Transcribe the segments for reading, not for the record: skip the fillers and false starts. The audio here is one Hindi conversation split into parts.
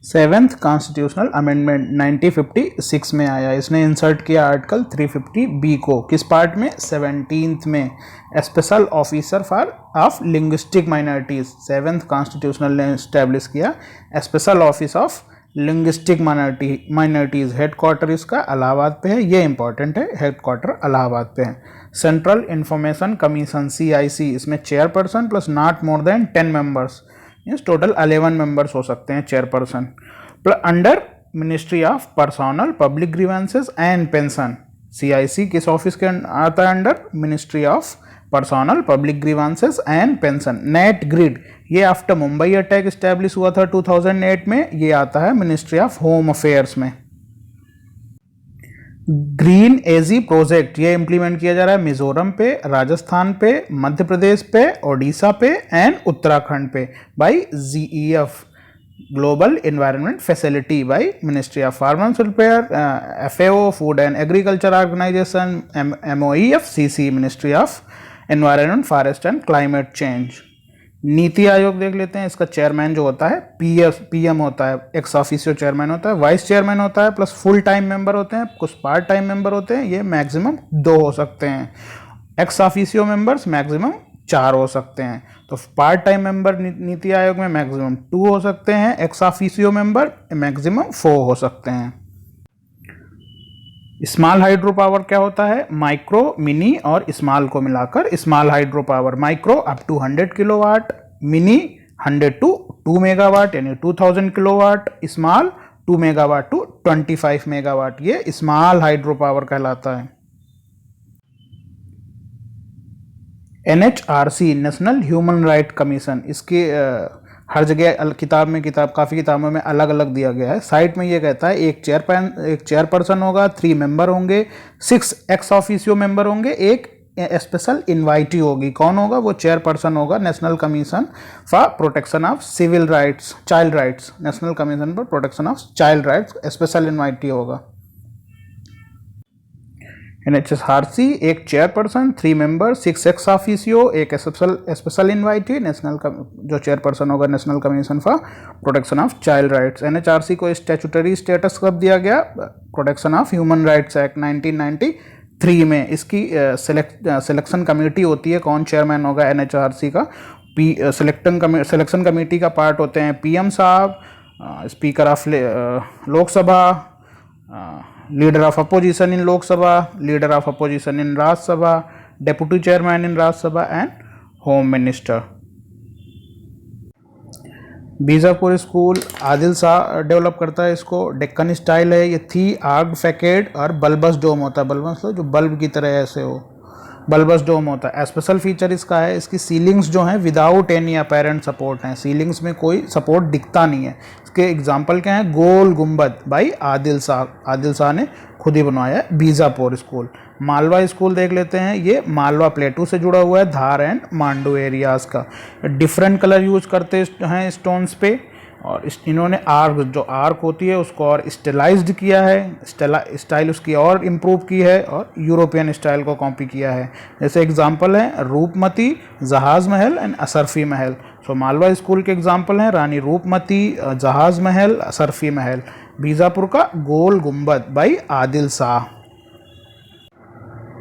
सेवेंथ कॉन्स्टिट्यूशनल अमेंडमेंट 1956 में आया। इसने इंसर्ट किया आर्टिकल 350 को किस पार्ट में? 17th में। Special officer for of linguistic minorities, seventh constitutional ने इस्टेब्लिश किया special office of linguistic minorities. Headquarter इसका इलाहाबाद पे है, ये इंपॉर्टेंट है, हेडक्वार्टर इलाहाबाद पे है। सेंट्रल इंफॉर्मेशन कमीशन CIC, इसमें chairperson plus not more than 10 members, means total 11 members हो सकते हैं chairperson. Under ministry of personnel public grievances and pension, CIC किस ऑफिस के आता है? Under ministry of personnel public grievances and pension. Net grid, ये आफ्टर मुंबई अटैक इस्टेब्लिश हुआ था 2008 में, ये आता है मिनिस्ट्री ऑफ होम अफेयर्स में। ग्रीन एजी प्रोजेक्ट, ये इंप्लीमेंट किया जा रहा है मिजोरम पे, राजस्थान पे, मध्य प्रदेश पे, ओडिशा पे एंड उत्तराखंड पे by GEF, global environment facility by ministry of farmers welfare, FAO food and agriculture organization, MOEFCC ministry of environment forest and climate change. NITI Aayog देख लेते हैं, इसका चेयरमैन जो होता है PM होता है, एक्स ऑफिशियो चेयरमैन होता है, वाइस चेयरमैन होता है, प्लस फुल टाइम मेंबर होते हैं, कुछ पार्ट टाइम मेंबर होते हैं, ये मैक्सिमम 2 हो सकते हैं। एक्स ऑफिशियो मेंबर्स मैक्सिमम 4 हो सकते हैं। तो part time member NITI Aayog में मैक्सिमम 2 हो सकते हैं, एक्स ऑफिशियो मेंबर मैक्सिमम 4 हो सकते हैं। स्मॉल हाइड्रो पावर क्या होता है? माइक्रो, मिनी और स्मॉल को मिलाकर small hydro power. Micro up to 100 kilowatt, mini 100 to 2 megawatt यानी 2000 kilowatt, small 2 megawatt to 25 megawatt, ये स्मॉल हाइड्रो पावर कहलाता है। NHRC national human right commission, इसके हर जगह काफ़ी किताबों में अलग अलग दिया गया है। साइट में ये कहता है एक चेयरपर्सन होगा, 3 मेंबर होंगे, 6 एक्स ऑफिशियो मेंबर होंगे, एक स्पेशल इनवाइटी होगी। कौन होगा? वो चेयरपर्सन होगा national commission for protection of civil rights, child rights, national commission for protection of child rights, special invitee होगा। NHRC एक चेयरपर्सन, 3 मेंबर, 6 एक्स ऑफिशियो, एक स्पेशल इनवाइटी, नेशनल जो चेयरपर्सन होगा national commission for protection of child rights. NHRC को स्टैट्यूटरी स्टेटस कब दिया गया? Protection of human rights act 1993 में। इसकी सिलेक्शन कमेटी होती है, कौन चेयरमैन होगा NHRC का? सिलेक्शन कमेटी का पार्ट होते हैं PM साहब, speaker of Lok Sabha, leader of opposition in Lok Sabha, leader of opposition in Rajya Sabha, deputy chairman in Rajya Sabha and home minister. Bijapur school Adil Shah develop करता है इसको। डेक्कन स्टाइल है, ये थी आर्क्ड फैकेड और बल्बस डोम होता है। बल्बस जो बल्ब की तरह ऐसे हो, बल्बस डोम होता है। स्पेशल फीचर इसका है, इसकी सीलिंग्स जो हैं विदाउट एनी अपेरेंट सपोर्ट हैं, सीलिंग्स में कोई सपोर्ट दिखता नहीं है। इसके एग्जाम्पल क्या हैं? गोल गुम्बद बाई आदिल शाह ने खुद ही बनवाया है। बीजापुर स्कूल। मालवा स्कूल देख लेते हैं, ये मालवा प्लेटू से जुड़ा हुआ है, धार एंड मांडू एरियाज का। डिफरेंट कलर यूज करते हैं स्टोन्स पे, और इन्होंने जो आर्क होती है उसको और स्टाइलाइज्ड किया है, स्टाइल उसकी और इम्प्रूव की है, और यूरोपियन स्टाइल को कॉपी किया है। जैसे एग्जांपल है रूपमती, जहाज महल and Asarfi Mahal. So Malwa school के एग्जांपल हैं रानी रूपमती, जहाज महल, असरफी महल। बीजापुर का गोल गुम्बद बाई आदिल शाह।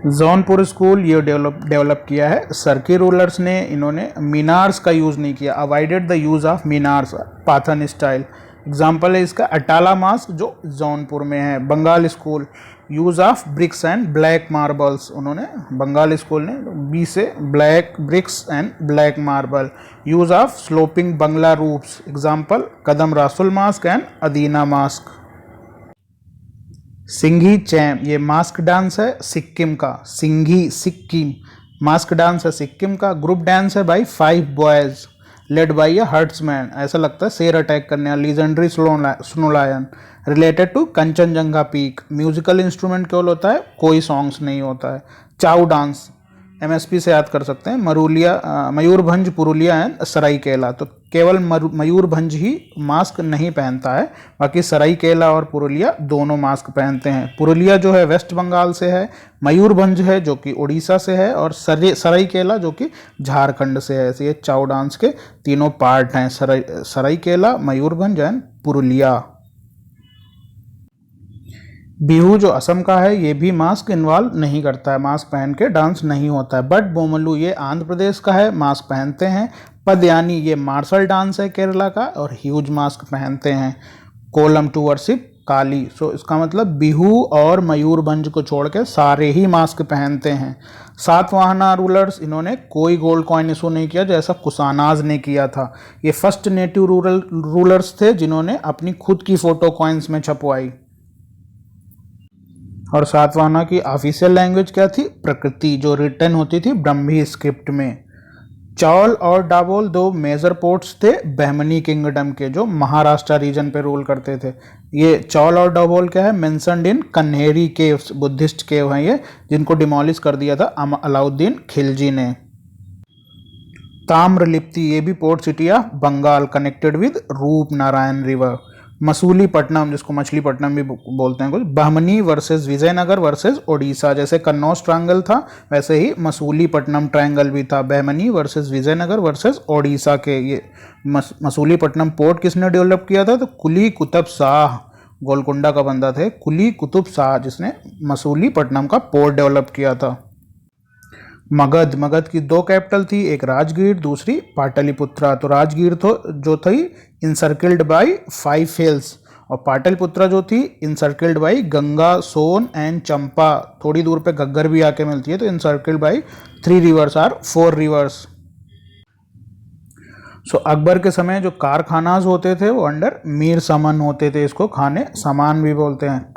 जौनपुर स्कूल ये डेवलप किया है सरकी रूलर्स ने। इन्होंने मीनार्स का यूज़ नहीं किया, avoided the use of minars, Pathan style. Example है इसका अटाला मास्क जो जौनपुर में है। Bengal school use of bricks and black marbles, उन्होंने बंगाल स्कूल ने बी से black bricks and black marble. Use of sloping bangla roofs, example Kadam Rasul mosque and Adina mosque. Singhi Chham ये मास्क डांस है सिक्किम का। सिक्किम मास्क डांस है सिक्किम का। ग्रुप डांस है by 5 boys led by a herdsman, ऐसा लगता है शेर अटैक करने वाला। Legendary snow lion related to Kanchenjunga peak. Musical instrument केवल होता है, कोई सॉन्ग्स नहीं होता है। चाउ डांस MSP से याद कर सकते हैं, मयूरभंज, पुरुलिया एंड सरायकेला। तो केवल मयूरभंज ही मास्क नहीं पहनता है, बाकी सरायकेला और पुरुलिया दोनों मास्क पहनते हैं। पुरुलिया जो है वेस्ट बंगाल से है, मयूरभंज है जो कि उड़ीसा से है, और सरायकेला जो कि झारखंड से है। ऐसे ये चाउ डांस के तीनों पार्ट हैं, सरायकेला, मयूरभंज एंड पुरुलिया। बिहू जो असम का है ये भी मास्क इन्वॉल्व नहीं करता है, मास्क पहन के डांस नहीं होता है। बट बोमलू ये आंध्र प्रदेश का है, मास्क पहनते हैं। पदयानी ये मार्शल डांस है केरला का, और ह्यूज मास्क पहनते हैं। कोलम टू वर्शिप काली। सो इसका मतलब बिहू और मयूरभंज को छोड़ के सारे ही मास्क पहनते हैं। सातवाहना रूलर्स, इन्होंने कोई गोल्ड कॉइन इशू नहीं किया जैसा कुसानाज ने किया था। ये फर्स्ट नेटिव रूलर्स थे जिन्होंने अपनी खुद की फोटो कॉइन्स में छपवाई। और सातवाहना की ऑफिशियल लैंग्वेज क्या थी? प्रकृति, जो रिटर्न होती थी ब्रह्मी स्क्रिप्ट में। चौल और डाबोल दो मेजर पोर्ट्स थे बहमनी किंगडम के, जो महाराष्ट्र रीजन पे रूल करते थे। ये चौल और डाबोल क्या है? Mentioned in Kanheri caves, Buddhist cave हैं ये, जिनको डिमोलिश कर दिया था अलाउद्दीन खिलजी ने। ताम्रलिप्ति ये भी port city of Bengal, connected with Rup Narayan river. Masulipatnam, जिसको मछलीपट्टनम भी बोलते हैं कुछ, बहमनी वर्सेस विजयनगर वर्सेस ओडिशा। जैसे कन्नौज ट्रायंगल था वैसे ही मसूलीपट्टनम ट्रायंगल भी था, बहमनी वर्सेस विजयनगर वर्सेस ओडिशा के। ये मसूलीपट्टनम पोर्ट किसने डेवलप किया था? तो कुली कुतुब शाह, गोलकुंडा का बंदा थे कुली कुतुब शाह, जिसने मसूलीपट्टनम का पोर्ट डेवलप किया था। मगध की दो कैपिटल थी, एक राजगीर, दूसरी पाटलिपुत्रा। तो राजगीर तो जो थी इंसर्किल्ड बाय 5 हिल्स, और पाटलिपुत्रा जो थी इंसर्किल्ड बाय गंगा, सोन एंड चंपा। थोड़ी दूर पे घग्गर भी आके मिलती है। तो इंसर्किल्ड बाय 3 रिवर्स और 4 रिवर्स। सो अकबर के समय जो कारखानाज होते थे वो अंडर मीर समन होते थे, इसको खाने सामान भी बोलते हैं।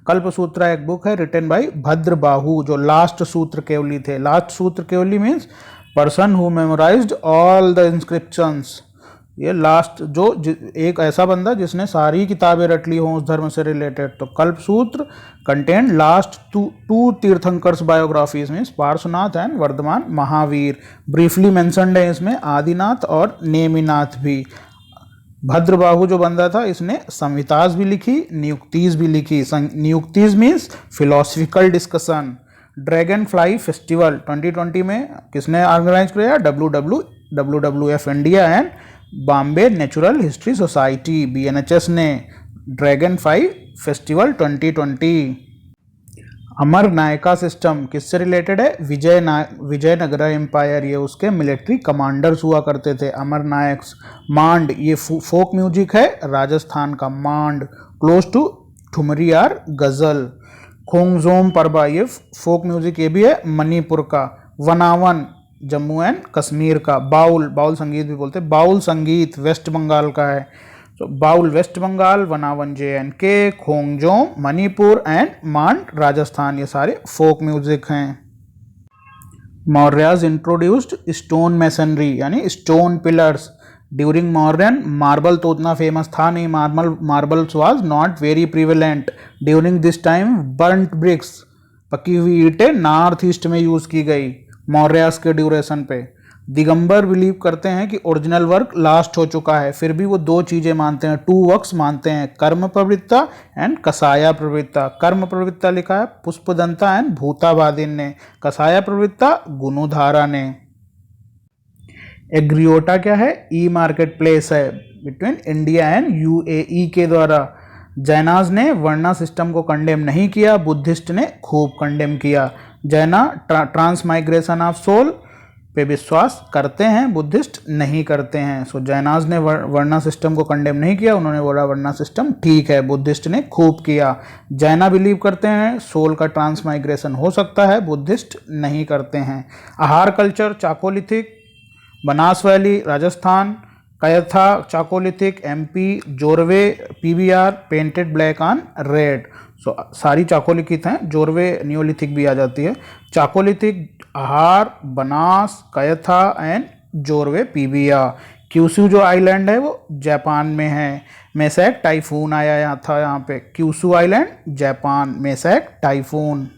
कल्पसूत्र एक बुक है रिटन बाय भद्रबाहु, जो लास्ट सूत्र केवली थे। लास्ट सूत्र केवली means person who memorised all the inscriptions. ये लास्ट एक ऐसा बंदा जिसने सारी किताबें रट ली हों उस धर्म से रिलेटेड। तो Kalpasutra contain last two tirthankars biographies means Parshvanath and Vardhaman Mahavir. Briefly mentioned है इसमें आदिनाथ और नेमिनाथ भी। भद्रबाहु जो बंदा था इसने संहिताज भी लिखी, नियुक्तिज भी लिखी। Niyuktis means philosophical discussion. Dragonfly festival 2020 में किसने ऑर्गेनाइज किया? WWF India and Bombay natural history society BNHS ने। Dragonfly festival 2020। Amar Nayaka system किससे रिलेटेड है? विजयनगर एम्पायर, ये उसके मिलिट्री कमांडर्स हुआ करते थे, अमर नायक्स। मांड ये फोक म्यूजिक है राजस्थान का, मांड क्लोज टू ठुमरी आर गजल। खोंगजोम परबा ये फोक म्यूजिक ये भी है मणिपुर का। वनावन जम्मू एंड कश्मीर का। बाउल संगीत भी बोलते हैं, बाउल संगीत वेस्ट बंगाल का है। तो Baul west Bengal, Wanawan JNK, Khongjom Manipur and Mand Rajasthan, ये सारे फोक म्यूजिक हैं। मौर्याज इंट्रोड्यूस्ड स्टोन मेसनरी यानी stone pillars during Mauryan. Marble तो उतना फेमस था नहीं, marbles was not very prevalent during this time. Burnt bricks, पकी हुई ईंटें नॉर्थ ईस्ट में यूज की गई मौर्यास के ड्यूरेशन पे। दिगंबर बिलीव करते हैं कि ओरिजिनल वर्क लास्ट हो चुका है, फिर भी वो दो चीजें मानते हैं, 2 वर्क्स मानते हैं, कर्म प्रवृत्ता एंड कसाया प्रवृत्ता। कर्म प्रवृत्ता लिखा है पुष्पदंता एंड भूताबादीन ने, कसाया प्रवृत्ता गुणुधारा ने। एग्रियोटा क्या है? ई मार्केट प्लेस है बिटवीन इंडिया एंड UAE के द्वारा। जैनाज ने वर्णा सिस्टम को कंडेम नहीं किया, बुद्धिस्ट ने खूब कंडेम किया। जैना ट्रांसमाइग्रेशन ऑफ सोल पे विश्वास करते हैं, बुद्धिस्ट नहीं करते हैं। सो जैनाज ने वर्णा सिस्टम को कंडेम नहीं किया, उन्होंने बोला वर्णा सिस्टम ठीक है, बुद्धिस्ट ने खूब किया। जैना बिलीव करते हैं सोल का ट्रांसमाइग्रेशन हो सकता है, बुद्धिस्ट नहीं करते हैं। Ahar culture chalcolithic, Banas valley Rajasthan, Kayatha chalcolithic MP, Jorwe PBR painted black on red. So सारी चाकोलिथिक हैं, जोरवे नियोलिथिक भी आ जाती है। चाकोलिथिक आहार, Banas, कयथा and Jorwe PBR। Kyushu जो आइलैंड है वो जापान में है। मेसैक टाइफून आया था यहाँ पे, Kyushu island Japan, Maysak typhoon.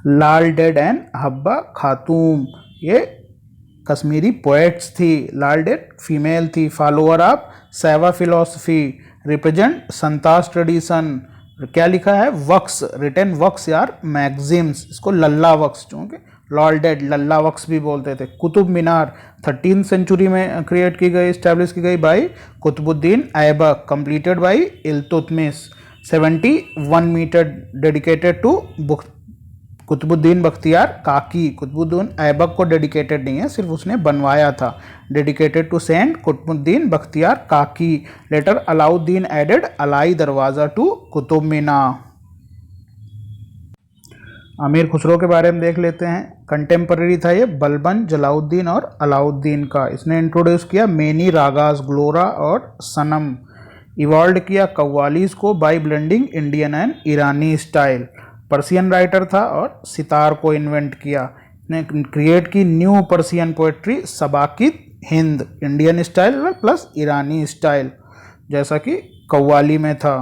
Lal Ded and Habba Khatoon, ये कश्मीरी पोएट्स थी। लाल डेड फीमेल थी, follower of Shaiva philosophy, represent Santas tradition. क्या लिखा है, वक्स, रिटन वक्स यार मैगजिम्स, इसको लल्ला वक्स, क्योंकि लाल डेड लल्ला वक्स भी बोलते थे। कुतुब मीनार 13th सेंचुरी में क्रिएट की गई, इस्टेब्लिश की गई by Qutbuddin Aibak, completed by Iltutmish. 71 metre dedicated to Qutbuddin Bakhtiyar Kaki. Qutbuddin Aibak को डेडिकेटेड नहीं है, सिर्फ उसने बनवाया था। Dedicated to saint Qutbuddin Bakhtiyar Kaki. Later Alauddin added Alai दरवाज़ा टू कुतुब मीनार। अमीर खुसरो के बारे में देख लेते हैं। कंटेम्पररी था ये बलबन जलाउद्दीन और अलाउद्दीन का। इसने इंट्रोड्यूस किया मेनी रागास, ग्लोरा और सनम। इवॉल्व किया कव्वालीज को by blending Indian and Irani style. Persian writer था और सितार को इन्वेंट किया। इसने क्रिएट की new Persian poetry Sabaki Hind, Indian style plus Irani style, जैसा कि कव्वाली में था।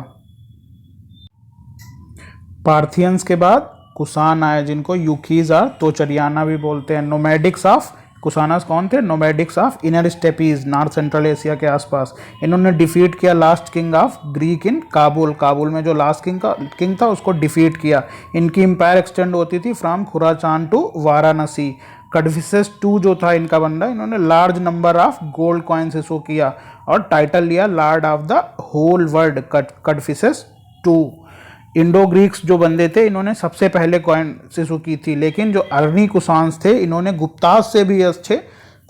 पार्थियंस के बाद कुसान आए, जिनको यूकीज और तोचरियाना भी बोलते हैं। नोमैडिक्स ऑफ कुसानास कौन थे, nomadics of inner steppes, north central Asia के आसपास। इन्होंने डिफीट किया last king of Greek in Kabul. Kabul में जो लास्ट किंग था उसको डिफीट किया। इनकी एम्पायर एक्सटेंड होती थी from Khorasan to Varanasi. Kadphises two जो था इनका बंदा, इन्होंने large number of gold coins issue किया और टाइटल लिया lord of the whole world, Kadphises two. Indo Greeks जो बंदे थे, इन्होंने सबसे पहले कॉइन इशू की थी, लेकिन जो अरनी कुसान्स थे इन्होंने गुप्ताज से भी अच्छे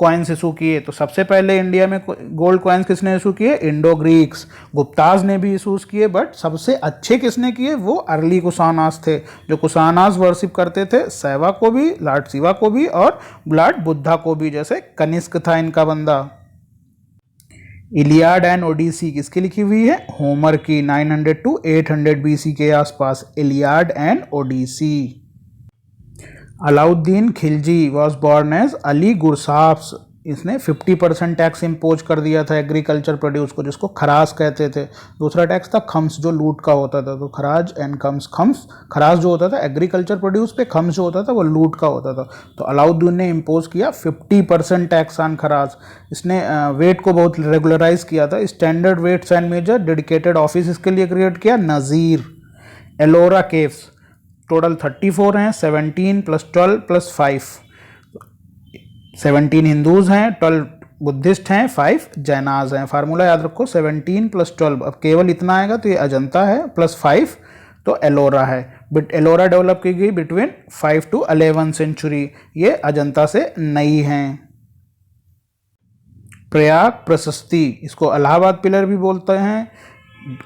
कॉइन्स इशू किए। तो सबसे पहले इंडिया में गोल्ड कॉइन्स किसने इशू किए, इंडो ग्रीक्स। गुप्ताज ने भी इशूज किए, बट सबसे अच्छे किसने किए, वो अर्ली कुसानास थे। जो कुसानास वर्शिप करते थे सैवा को भी, लॉर्ड शिवा को भी और लॉर्ड बुद्धा को भी, जैसे कनिष्क था इनका बंदा। इलियाड एंड ओडिसी किसकी लिखी हुई है, होमर की। 900 टू 800 BC के आसपास Iliad and Odyssey. Alauddin Khilji was born as Ali Gurshasp. इसने 50% टैक्स इम्पोज कर दिया था एग्रीकल्चर प्रोड्यूस को, जिसको खराज कहते थे। दूसरा टैक्स था खम्स, जो लूट का होता था। तो खराज एंड खम्स, खराज जो होता था एग्रीकल्चर प्रोड्यूस पे, खम्स जो होता था वो लूट का होता था। तो अलाउद्दीन ने इम्पोज किया 50% टैक्स ऑन खराज। इसने वेट को बहुत रेगुलराइज किया था। Standard weights and measure dedicated office इसके लिए क्रिएट किया। नज़ीर। एलोरा केव्स टोटल 34 हैं, 17 + 12 + 5। 17 हिंदूज हैं, 12 बुद्धिस्ट हैं, 5 जैनाज हैं। फार्मूला याद रखो 17 + 12। अब केवल इतना आएगा तो ये अजंता है, +5 तो एलोरा है। बट एलोरा डेवलप की गई बिटवीन 5 to 11 सेंचुरी। ये अजंता से नई हैं। प्रयाग प्रशस्ति, इसको इलाहाबाद पिलर भी बोलते हैं।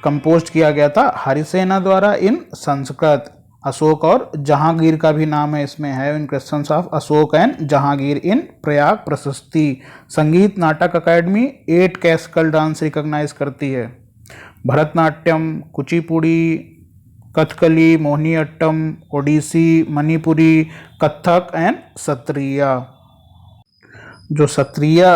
कंपोज किया गया था हरिसेना द्वारा इन संस्कृत। अशोक और जहांगीर का भी नाम है इसमें, है in questions of Ashok and Jahangir in Prayag Prashasti. Sangeet नाटक अकेडमी 8 क्लासिकल डांस रिकॉग्नाइज करती है। भरतनाट्यम, कुचिपुड़ी, कथकली, मोहिनीअट्टम, ओडिसी, मणिपुरी, कथक एंड सत्रिया। जो सत्रिया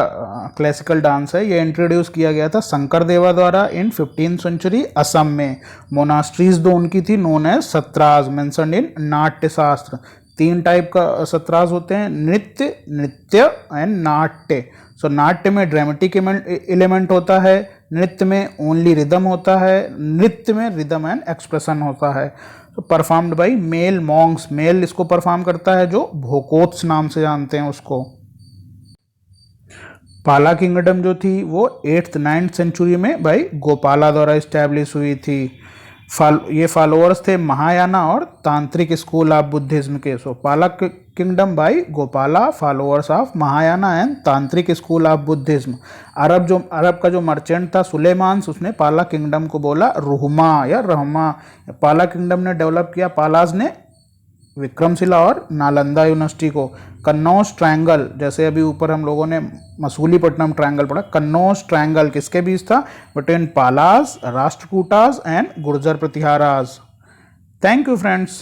क्लासिकल डांस है ये इंट्रोड्यूस किया गया था शंकर देवा द्वारा इन 15th सेंचुरी असम में। मोनास्ट्रीज दो उनकी थी, नोन एज सत्राज, मेंशन्ड इन नाट्य शास्त्र। 3 टाइप का सत्राज होते हैं, नृत्य एंड नाट्य। सो नाट्य में ड्रामेटिक एलिमेंट होता है, नृत्य में ओनली रिदम होता है, नृत्य में रिदम एंड एक्सप्रेशन होता है। तो performed by male monks, male इसको परफॉर्म करता है जो भोकोत्स नाम से जानते हैं उसको। पाला किंगडम जो थी वो 8th-9th सेंचुरी में भाई गोपाला द्वारा इस्टेब्लिश हुई थी। ये फॉलोअर्स थे महायाना और तांत्रिक स्कूल ऑफ बुद्धिज्म के। सो पाला kingdom by Gopala, followers of Mahayana and तांत्रिक स्कूल ऑफ बुद्धिज्म। अरब का जो मर्चेंट था सुलेमान्स, उसने पाला किंगडम को बोला रुहमा या रहमा। पाला किंगडम ने डेवलप किया, पालाज ने विक्रमशिला और नालंदा यूनिवर्सिटी को। कन्नौज ट्रायंगल, जैसे अभी ऊपर हम लोगों ने मसूलीपट्टनम ट्रायंगल पढ़ा, कन्नौज ट्रायंगल किसके बीच था, between Palas, Rashtrakutas and Gurjara Pratiharas. Thank you friends.